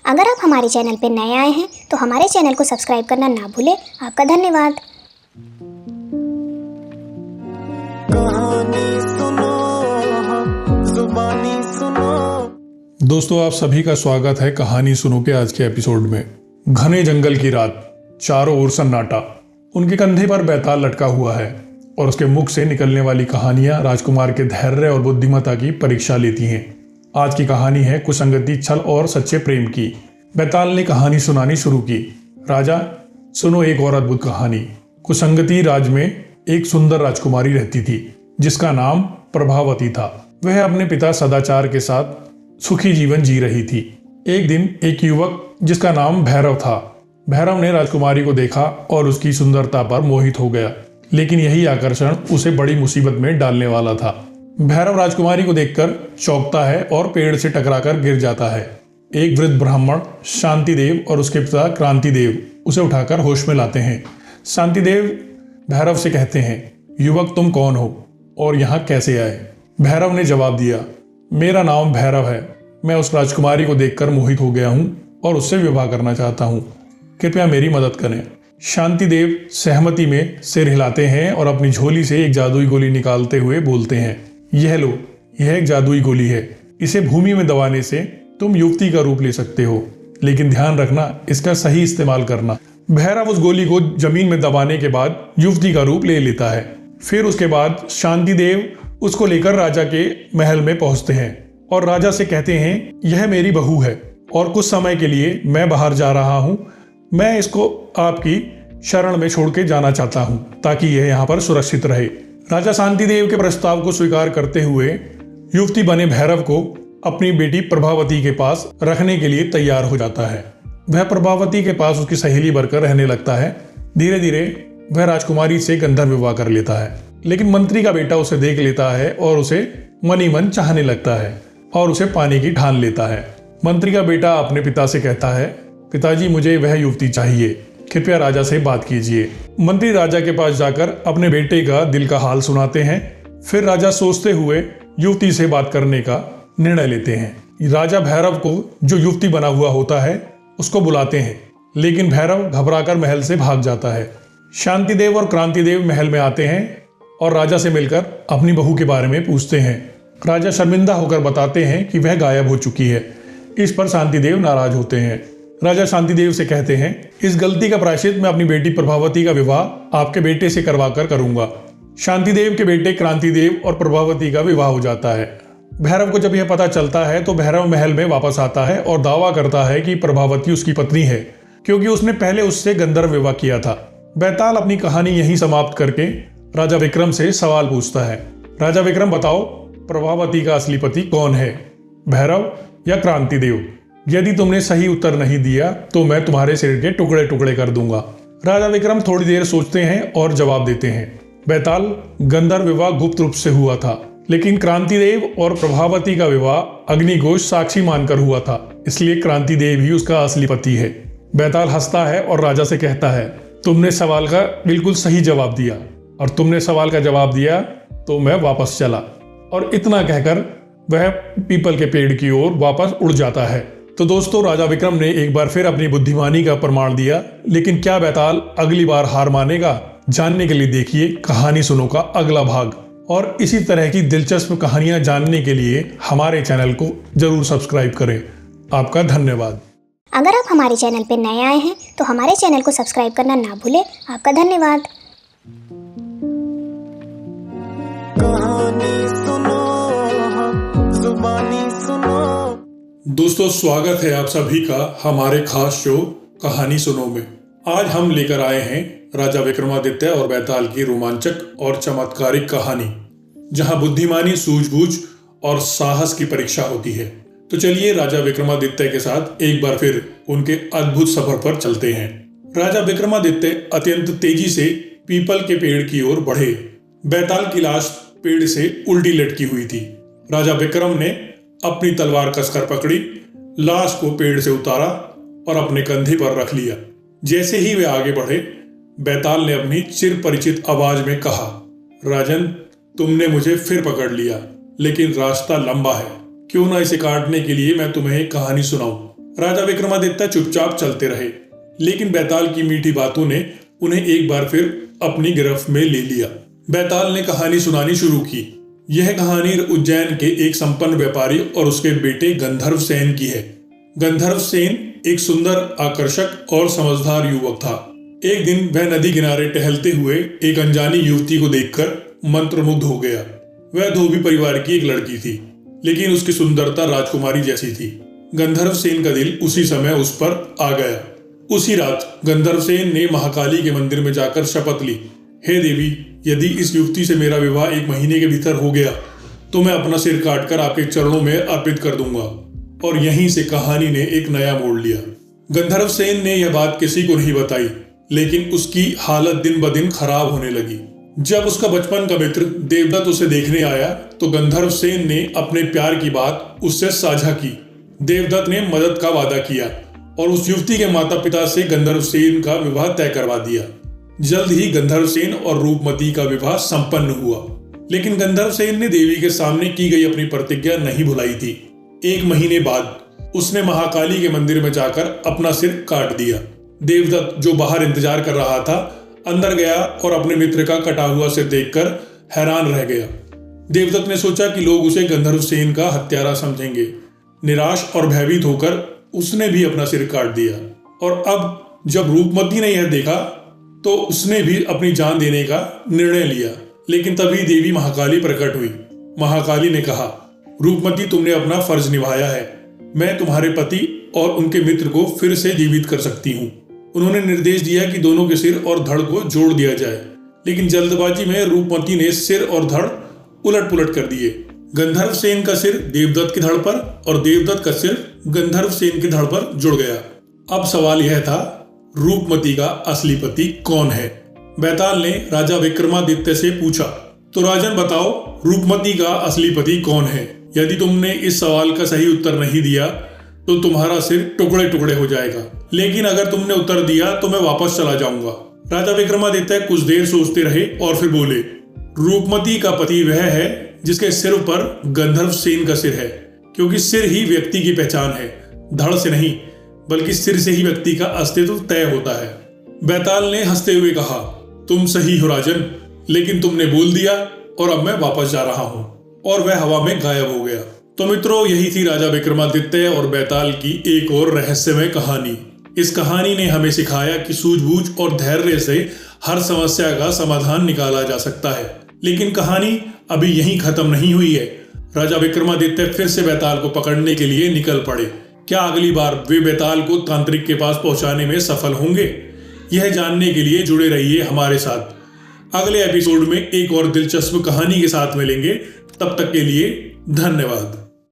अगर आप हमारे चैनल पर नए आए हैं तो हमारे चैनल को सब्सक्राइब करना ना भूलें। आपका धन्यवाद। कहानी सुनो, जुबानी सुनो। दोस्तों, आप सभी का स्वागत है कहानी सुनो के आज के एपिसोड में। घने जंगल की रात, चारों ओर सन्नाटा। उनके कंधे पर बैताल लटका हुआ है और उसके मुख से निकलने वाली कहानियां राजकुमार के धैर्य और बुद्धिमत्ता की परीक्षा लेती हैं। आज की कहानी है कुसंगति, छल और सच्चे प्रेम की। बैताल ने कहानी सुनानी शुरू की। राजा, सुनो एक और अद्भुत कहानी। कुसंगति राज में एक सुंदर राजकुमारी रहती थी जिसका नाम प्रभावती था। वह अपने पिता सदाचार के साथ सुखी जीवन जी रही थी। एक दिन एक युवक जिसका नाम भैरव था। भैरव ने राजकुमारी को देखा और उसकी सुंदरता पर मोहित हो गया, लेकिन यही आकर्षण उसे बड़ी मुसीबत में डालने वाला था। भैरव राजकुमारी को देखकर चौंकता है और पेड़ से टकराकर गिर जाता है। एक वृद्ध ब्राह्मण शांतिदेव और उसके पिता क्रांतिदेव उसे उठाकर होश में लाते हैं। शांतिदेव भैरव से कहते हैं, युवक तुम कौन हो और यहाँ कैसे आए? भैरव ने जवाब दिया, मेरा नाम भैरव है। मैं उस राजकुमारी को देखकर मोहित हो गया हूँ और उससे विवाह करना चाहता हूँ। कृपया मेरी मदद करें। शांतिदेव सहमति में सिर हिलाते हैं और अपनी झोली से एक जादुई गोली निकालते हुए बोलते हैं, यह लो, यह एक जादुई गोली है। इसे भूमि में दबाने से तुम युवती का रूप ले सकते हो, लेकिन ध्यान रखना इसका सही इस्तेमाल करना। भैरव उस गोली को जमीन में दबाने के बाद युवती का रूप ले लेता है। फिर उसके बाद शांतिदेव उसको लेकर राजा के महल में पहुंचते हैं और राजा से कहते हैं, यह मेरी बहू है और कुछ समय के लिए मैं बाहर जा रहा हूँ। मैं इसको आपकी शरण में छोड़ के जाना चाहता हूँ ताकि यह यहाँ पर सुरक्षित रहे। राजा शांतिदेव के प्रस्ताव को स्वीकार करते हुए युवती बने भैरव को अपनी बेटी प्रभावती के पास रखने के लिए तैयार हो जाता है। वह प्रभावती के पास उसकी सहेली बनकर रहने लगता है। धीरे धीरे वह राजकुमारी से गंधर्व विवाह कर लेता है, लेकिन मंत्री का बेटा उसे देख लेता है और उसे मन ही मन चाहने लगता है और उसे पाने की ठान लेता है। मंत्री का बेटा अपने पिता से कहता है, पिताजी मुझे वह युवती चाहिए, कृपया राजा से बात कीजिए। मंत्री राजा के पास जाकर अपने बेटे का दिल का हाल सुनाते हैं। फिर राजा सोचते हुए युवती से बात करने का निर्णय लेते हैं। राजा भैरव को जो युवती बना हुआ होता है उसको बुलाते हैं, लेकिन भैरव घबराकर महल से भाग जाता है। शांतिदेव और क्रांतिदेव महल में आते हैं और राजा से मिलकर अपनी बहू के बारे में पूछते हैं। राजा शर्मिंदा होकर बताते हैं कि वह गायब हो चुकी है। इस पर शांतिदेव नाराज होते हैं। राजा शांतिदेव से कहते हैं, इस गलती का प्रायश्चित मैं अपनी बेटी प्रभावती का विवाह आपके बेटे से करवाकर करूंगा। शांतिदेव के बेटे क्रांतिदेव और प्रभावती का विवाह हो जाता है। भैरव को जब यह पता चलता है तो भैरव महल में वापस आता है और दावा करता है कि प्रभावती उसकी पत्नी है, क्योंकि उसने पहले उससे गंधर्व विवाह किया था। बैताल अपनी कहानी यहीं समाप्त करके राजा विक्रम से सवाल पूछता है, राजा विक्रम बताओ, प्रभावती का असली पति कौन है, भैरव या क्रांतिदेव? यदि तुमने सही उत्तर नहीं दिया तो मैं तुम्हारे सिर के टुकड़े टुकड़े कर दूंगा। राजा विक्रम थोड़ी देर सोचते हैं और जवाब देते हैं, बैताल, गंधर्व विवाह गुप्त रूप से हुआ था, लेकिन क्रांतिदेव और प्रभावती का विवाह अग्निघोष साक्षी मानकर हुआ था, इसलिए क्रांतिदेव ही उसका असली पति है। बैताल हंसता है और राजा से कहता है, तुमने सवाल का बिल्कुल सही जवाब दिया और तुमने सवाल का जवाब दिया तो मैं वापस चला। और इतना कहकर वह पीपल के पेड़ की ओर वापस उड़ जाता है। तो दोस्तों, राजा विक्रम ने एक बार फिर अपनी बुद्धिमानी का प्रमाण दिया, लेकिन क्या बैताल अगली बार हार मानेगा? जानने के लिए देखिए कहानी सुनो का अगला भाग। और इसी तरह की दिलचस्प कहानियां जानने के लिए हमारे चैनल को जरूर सब्सक्राइब करें। आपका धन्यवाद। अगर आप हमारे चैनल पर नए आए हैं तो हमारे चैनल को सब्सक्राइब करना ना भूलें। आपका धन्यवाद। कहानी सुनो, जुबानी सुनो। दोस्तों, स्वागत है आप सभी का हमारे खास शो कहानी सुनो में। आज हम लेकर आए हैं राजा विक्रमादित्य और बैताल की रोमांचक और चमत्कारिक कहानी, जहां बुद्धिमानी, सूझबूझ और साहस की परीक्षा होती है। तो चलिए राजा विक्रमादित्य के साथ एक बार फिर उनके अद्भुत सफर पर चलते हैं। राजा विक्रमादित्य अत्यंत तेजी से पीपल के पेड़ की ओर बढ़े। बैताल की लाश पेड़ से उल्टी लटकी हुई थी। राजा विक्रम ने अपनी तलवार कसकर पकड़ी, लाश को पेड़ से उतारा और अपने कंधे पर रख लिया। जैसे ही वे आगे बढ़े, बैताल ने अपनी चिर परिचित आवाज में कहा, राजन, तुमने मुझे फिर पकड़ लिया, लेकिन रास्ता लंबा है। क्यों ना इसे काटने के लिए मैं तुम्हें एक कहानी सुनाऊं। राजा विक्रमादित्य चुपचाप चलते रहे, लेकिन बैताल की मीठी बातों ने उन्हें एक बार फिर अपनी गिरफ्त में ले लिया। बैताल ने कहानी सुनानी शुरू की। यह कहानी उज्जैन के एक संपन्न व्यापारी और उसके बेटे गंधर्व सेन की है। गंधर्व सेन एक सुंदर, आकर्षक और समझदार युवक था। एक दिन वह नदी किनारे टहलते हुए एक अनजानी युवती को देखकर मंत्रमुग्ध हो गया। वह धोबी परिवार की एक लड़की थी, लेकिन उसकी सुंदरता राजकुमारी जैसी थी। गंधर्व सेन का दिल उसी समय उस पर आ गया। उसी रात गंधर्व सेन ने महाकाली के मंदिर में जाकर शपथ ली, हे देवी, यदि इस युवती से मेरा विवाह 1 महीने के भीतर हो गया तो मैं अपना सिर काटकर आपके चरणों में अर्पित कर दूंगा। और यहीं से कहानी ने एक नया मोड़ लिया। गंधर्व सेन ने यह बात किसी को नहीं बताई, लेकिन उसकी हालत दिन ब दिन खराब होने लगी। जब उसका बचपन का मित्र देवदत्त उसे देखने आया तो गंधर्व सेन ने अपने प्यार की बात उससे साझा की। देवदत्त ने मदद का वादा किया और उस युवती के माता पिता से गंधर्व सेन का विवाह तय करवा दिया। जल्द ही गंधर्व सेन और रूपमती का विवाह संपन्न हुआ, लेकिन गंधर्व सेन ने देवी के सामने की गई अपनी प्रतिज्ञा नहीं भुलाई थी। 1 महीने बाद उसने महाकाली के मंदिर में जाकर अपना सिर काट दिया। देवदत्त, जो बाहर इंतजार कर रहा था, अंदर गया और अपने मित्र का कटा हुआ सिर देखकर हैरान रह गया। देवदत्त ने सोचा कि लोग उसे गंधर्व सेन का हत्यारा समझेंगे। निराश और भयभीत होकर उसने भी अपना सिर काट दिया। और अब जब रूपमती ने यह देखा तो उसने भी अपनी जान देने का निर्णय लिया। लेकिन तभी देवी महाकाली प्रकट हुई। महाकाली ने कहा, रूपमती, तुमने अपना फर्ज निभाया है। मैं तुम्हारे पति और उनके मित्र को फिर से जीवित कर सकती हूँ। उन्होंने निर्देश दिया कि दोनों के सिर और धड़ को जोड़ दिया जाए, लेकिन जल्दबाजी में रूपमती ने सिर और धड़ उलट पुलट कर दिए। गंधर्व सेन का सिर देवदत्त की धड़ पर और देवदत्त का सिर गंधर्व सेन की धड़ पर जुड़ गया। अब सवाल यह था, रूपमती का असली पति कौन है? बैताल ने राजा विक्रमादित्य से पूछा, तो राजन बताओ, रूपमती का असली पति कौन है? यदि तुमने इस सवाल का सही उत्तर नहीं दिया तो तुम्हारा सिर टुकड़े टुकड़े हो जाएगा, लेकिन अगर तुमने उत्तर दिया तो मैं वापस चला जाऊंगा। राजा विक्रमादित्य कुछ देर सोचते रहे और फिर बोले, रूपमती का पति वह है जिसके सिर पर गंधर्व सेन का सिर है, क्योंकि सिर ही व्यक्ति की पहचान है, धड़ से नहीं, बल्कि सिर से ही व्यक्ति का अस्तित्व तय होता है। बैताल ने हंसते हुए कहा, तुम सही हो राजन, लेकिन तुमने बोल दिया और अब मैं वापस जा रहा हूँ। और वह हवा में गायब हो गया। तो मित्रों, यही थी राजा विक्रमादित्य और बैताल की एक और रहस्यमय कहानी। इस कहानी ने हमें सिखाया कि सूझबूझ और धैर्य से हर समस्या का समाधान निकाला जा सकता है। लेकिन कहानी अभी यहीं खत्म नहीं हुई है। राजा विक्रमादित्य फिर से बैताल को पकड़ने के लिए निकल पड़े। क्या अगली बार वे बैताल को तांत्रिक के पास पहुंचाने में सफल होंगे? यह जानने के लिए जुड़े रहिए हमारे साथ। अगले एपिसोड में एक और दिलचस्प कहानी के साथ मिलेंगे। तब तक के लिए धन्यवाद।